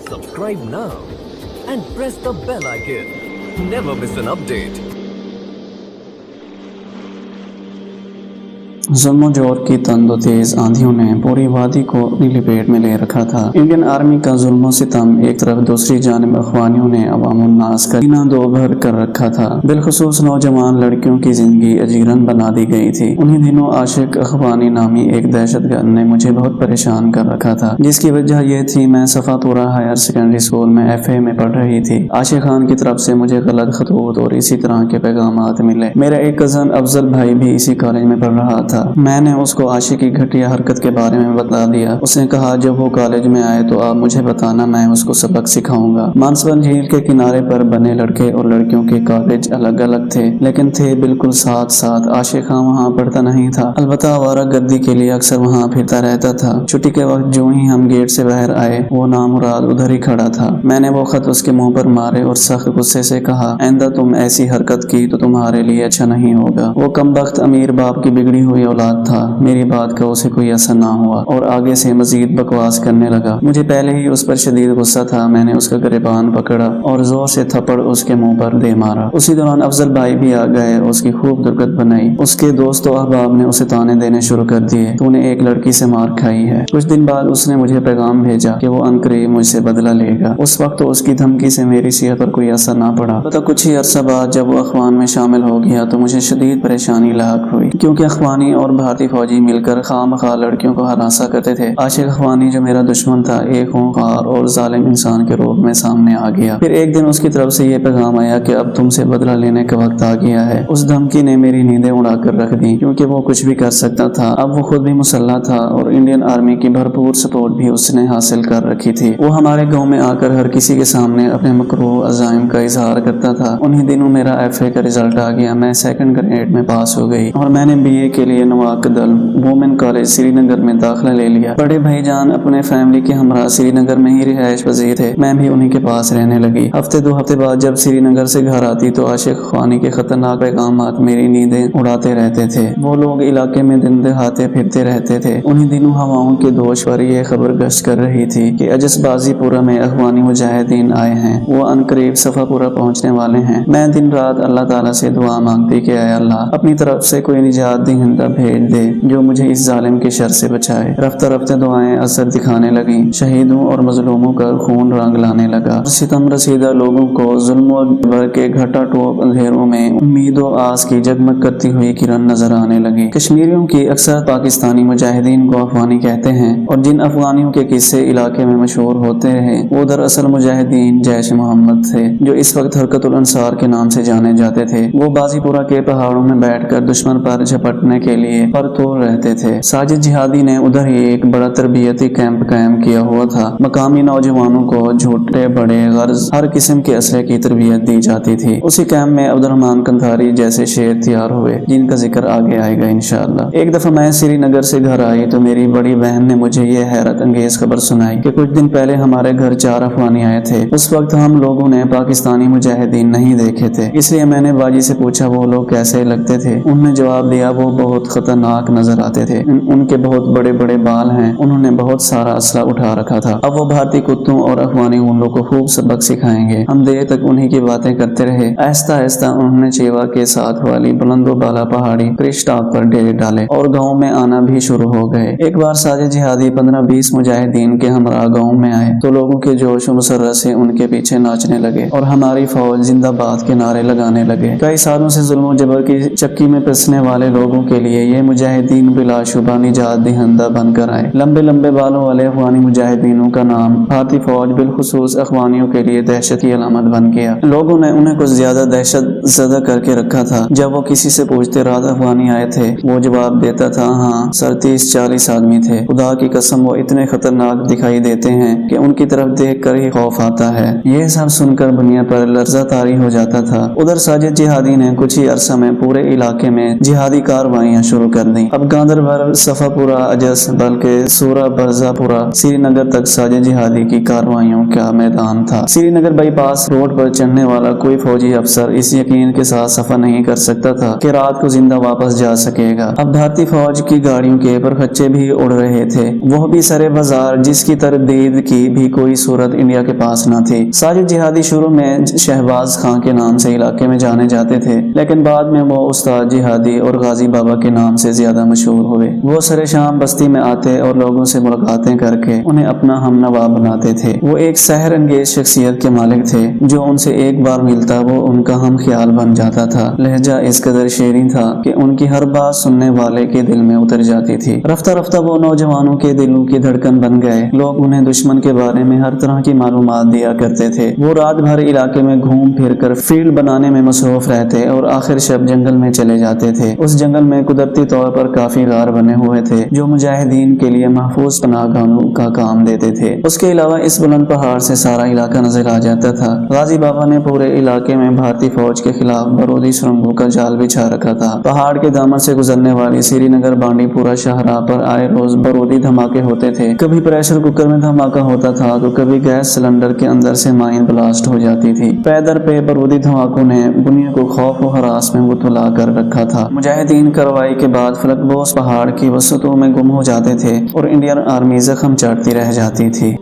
Subscribe now and press the bell icon. Never miss an update. ज़ुल्म जोर की तंद व तेज आंधियों ने पूरी वादी को अपनी लपेट में ले रखा था। इंडियन आर्मी का जुल्म सितम एक तरफ, दूसरी जानिब अखवानियों ने अवामुन्नास का सीना दो भर कर रखा था। बिलखुसूस नौजवान लड़कियों की जिंदगी अजीरन बना दी गई थी। उन्हीं दिनों आशिक अखवानी नामी एक दहशतगर्द ने मुझे बहुत परेशान कर रखा था, जिसकी वजह यह थी मैं सफापुरा हायर सेकेंडरी स्कूल में FA में पढ़ रही थी। आशिक खान की तरफ से मुझे गलत खतूत और इसी तरह के पैगामात मिले। मेरा एक कजन अफजल भाई भी इसी कॉलेज में पढ़ रहा था। मैंने उसको आशिक की घटिया हरकत के बारे में बता दिया। उसने कहा जब वो कॉलेज में आए तो आप मुझे बताना, मैं उसको सबक सिखाऊंगा। मानसबल झील के किनारे पर बने लड़के और लड़कियों के कॉलेज अलग अलग थे, लेकिन थे बिल्कुल साथ साथ। आशिक खान वहाँ पढ़ता नहीं था, अलबत्ता आवारा गर्दी के लिए अक्सर वहाँ फिरता रहता था। छुट्टी के वक्त जो ही हम गेट से बाहर आए, वो नामुराद उधर ही खड़ा था। मैंने वो खत उसके मुंह पर मारे और सख्त गुस्से से कहा, आइंदा तुम ऐसी हरकत की तो तुम्हारे लिए अच्छा नहीं होगा। वो कमबख्त अमीर बाप की बिगड़ी हुई औलाद था। मेरी बात का उसे कोई असर ना हुआ और आगे से मजीद बकवास करने लगा। मुझे पहले ही उस पर शदीद गुस्सा था। मैंने उसका गिरबान पकड़ा और जोर से थप्पड़ उसके मुंह पर दे मारा। उसी दौरान अफजल भाई भी आ गए, उसकी खूब दुर्गत बनाई। उसके दोस्तों अहबाब ने उसे ताने देने शुरू कर दिए, तूने एक लड़की से मार खाई है। कुछ दिन बाद उसने मुझे पैगाम भेजा कि वो अनकरीब मुझसे बदला लेगा। उस वक्त तो उसकी धमकी से मेरी सेहत पर कोई असर ना पड़ा। पता कुछ ही अरसा बाद जब वो अखवान में शामिल हो गया तो मुझे शदीद परेशानी लाक हुई, क्योंकि अखवानी और भारतीय फौजी मिलकर खामखा लड़कियों को हरासा करते थे। आशिक अखवानी जो मेरा दुश्मन था, एक खूंखार और जालिम इंसान के रूप में सामने आ गया। फिर एक दिन उसकी तरफ से ये पैगाम आया कि अब तुमसे बदला लेने का वक्त आ गया है। उस धमकी ने मेरी नींदें उड़ाकर रख दी, क्योंकि वो कुछ भी कर सकता था। अब वो खुद भी मुसल्ला था और इंडियन आर्मी की भरपूर सपोर्ट भी उसने हासिल कर रखी थी। वो हमारे गाँव में आकर हर किसी के सामने अपने मकरूह अज़ाइम का इजहार करता था। उन्हीं दिनों मेरा FA का रिजल्ट आ गया। मैं 2nd ग्रेड में पास हो गई और मैंने BA के लिए नवाकदल वुमेन कॉलेज श्रीनगर में दाखिला ले लिया। बड़े भाईजान अपने फैमिली के हमरा श्रीनगर में ही रिहाइश पजीर थे। मैं भी उन्हीं के पास रहने लगी। हफ्ते 2 हफ्ते बाद जब श्रीनगर से घर आती तो आशिक खानी के खतरनाक पैगामात मेरी नींदें उड़ाते रहते थे। वो लोग इलाके में दिन दहाड़े फिरते रहते थे। उन्हीं दिनों हवाओं के दोष पर यह खबर गश्त कर रही थी कि अजसबाजीपुरा में अखवानी मुजाहिदीन आए हैं। वो अनकरीब सफापुरा पहुंचने वाले हैं। मैं दिन रात अल्लाह ताला से दुआ मांगती कि आए अल्लाह अपनी तरफ से कोई निजात दहिंदा भेज दे जो मुझे इस जालिम के शर से बचाए। रफ्ता रफ्ता दुआएं असर दिखाने लगी। शहीदों और मजलूमों का खून रंग लाने लगा। सितम रसीदा लोगों को जुल्म भर के घटा टोप अंधेरों में उम्मीद और आस की जगमग करती हुई किरण नजर आने लगी। कश्मीरियों की अक्सर पाकिस्तानी मुजाहिदीन को अफगानी कहते हैं और जिन अफगानियों के किस्से इलाके में मशहूर होते हैं वो दरअसल मुजाहिदीन जैश मोहम्मद थे, जो इस वक्त हरकतुल अंसार के नाम से जाने जाते थे। वो बाजीपुरा के पहाड़ों में बैठकर दुश्मन पर झपटने के लिए परतोड़ रहते थे। साजिद जिहादी ने उधर ही एक बड़ा तरबियती कैंप कायम किया हुआ था। मकामी नौजवानों को झूठे बड़े गर्ज हर किस्म के असले की तरबियत दी जाती थी। उसी कैंप में अब्दुर्रहमान कंधारी जैसे शेर तैयार हुए, जिनका जिक्र आगे आएगा इंशाअल्लाह। एक दफा मैं श्रीनगर से घर आई तो मेरी बड़ी बहन ने मुझे ये हैरत अंगेज खबर सुनाई कि कुछ दिन पहले हमारे घर 4 अफगानी आए थे। उस वक्त हम लोगों ने पाकिस्तानी मुजाहिदीन नहीं देखे थे, इसलिए मैंने बाजी से पूछा वो लोग कैसे लगते थे। उन्होंने जवाब दिया वो बहुत खतरनाक नजर आते थे, उनके बहुत बड़े बड़े बाल हैं, उन्होंने बहुत सारा असला उठा रखा था। अब वो भारतीय कुत्तों और अफगानी ऊँटों को खूब सबक सिखाएंगे। हम देर तक उन्हीं की बातें करते रहे। आहिस्ता आहिस्ता उन्होंने चेवा के साथ वाली बुलंदो बाला पहाड़ी क्रिश टॉप पर डेरे डाले और गाँव में आना भी शुरू हो गए। एक बार साजिद जिहादी 15-20 मुजाहिदीन के हमरा गाँव में आए तो लोगों के जोश मुसर्रत से उनके पीछे नाचने लगे और हमारी फौज जिंदाबाद के नारे लगाने लगे। कई सालों से जुल्म जबर की चक्की में पिसने वाले लोगों के लिए ये मुजाहिदीन बिलाशुबा निजात दहिंदा बनकर आए। लंबे लंबे बालों वाले अफगानी मुजाहिदीनों का नाम भारतीय फौज बिलखुसूस अफगानियों के लिए दहशत की अलामत बन गया। लोगों ने उन्हें कुछ ज्यादा दहशत ज़दा करके रखा था। जब वो किसी से पूछते रात अफगानी आए थे, वो जवाब देता था हाँ सर 30-40 आदमी थे। खुदा की कसम वो इतने खतरनाक दिखाई देते हैं कि उनकी तरफ देख कर ही खौफ आता है। ये सब सुनकर दुनिया पर लर्जा तारी हो जाता था। उधर साजिद जिहादी ने कुछ ही अरसा में पूरे इलाके में जिहादी कार्रवाइयां شروع کر دیں۔ اب گاندربل، صفا پورہ، اجس بلکہ سورا برزا پورہ، سری نگر تک ساجد جہادی کی کارروائیوں کا میدان تھا۔ سری نگر بائی پاس روڈ پر چڑھنے والا کوئی فوجی افسر اس یقین کے ساتھ سفر نہیں کر سکتا تھا کہ رات کو زندہ واپس جا سکے گا۔ اب بھارتی فوج کی گاڑیوں کے پرخچے بھی اڑ رہے تھے، وہ بھی سرے بازار، جس کی تردید کی بھی کوئی صورت انڈیا کے پاس نہ تھی۔ ساجد جہادی شروع میں شہباز خان کے نام سے علاقے میں جانے جاتے تھے، لیکن بعد میں وہ استاد جہادی اور غازی بابا کے نام سے زیادہ مشہور ہوئے۔ وہ سر شام بستی میں آتے اور لوگوں سے ملاقاتیں کر کے انہیں اپنا ہم نوا بناتے تھے۔ وہ ایک سحر انگیز شخصیت کے مالک تھے، جو ان سے ایک بار ملتا وہ ان کا ہم خیال بن جاتا تھا۔ لہجہ اس قدر شیریں تھا کہ ان کی ہر بات سننے والے کے دل میں اتر جاتی تھی۔ رفتہ رفتہ وہ نوجوانوں کے دلوں کی دھڑکن بن گئے۔ لوگ انہیں دشمن کے بارے میں ہر طرح کی معلومات دیا کرتے تھے۔ وہ رات بھر علاقے میں گھوم پھر کر فیلڈ بنانے میں مصروف رہتے اور آخر شب جنگل میں چلے جاتے تھے۔ اس جنگل میں قدرتی طور پر کافی غار بنے ہوئے تھے، جو مجاہدین کے لیے محفوظ پناہ گاہوں کا کام دیتے تھے۔ اس کے علاوہ اس بلند پہاڑ سے سارا علاقہ نظر آ جاتا تھا۔ غازی بابا نے پورے علاقے میں بھارتی فوج کے خلاف بارودی سرنگوں کا جال بچھا رکھا تھا۔ پہاڑ کے دامن سے گزرنے والی سری نگر بانڈی پورہ شاہراہ پر آئے روز بارودی دھماکے ہوتے تھے۔ کبھی پریشر کوکر میں دھماکہ ہوتا تھا تو کبھی گیس سلنڈر کے اندر سے مائن بلاسٹ ہو جاتی تھی۔ پے در پہ بارودی دھماکوں نے دنیا کو خوف و ہراس میں مبتلا کر رکھا تھا۔ مجاہدین کارروائی کے بعد فلک بوس پہاڑ کی وسطوں میں گم ہو جاتے تھے اور انڈین آرمی زخم چاٹتی رہ جاتی تھی۔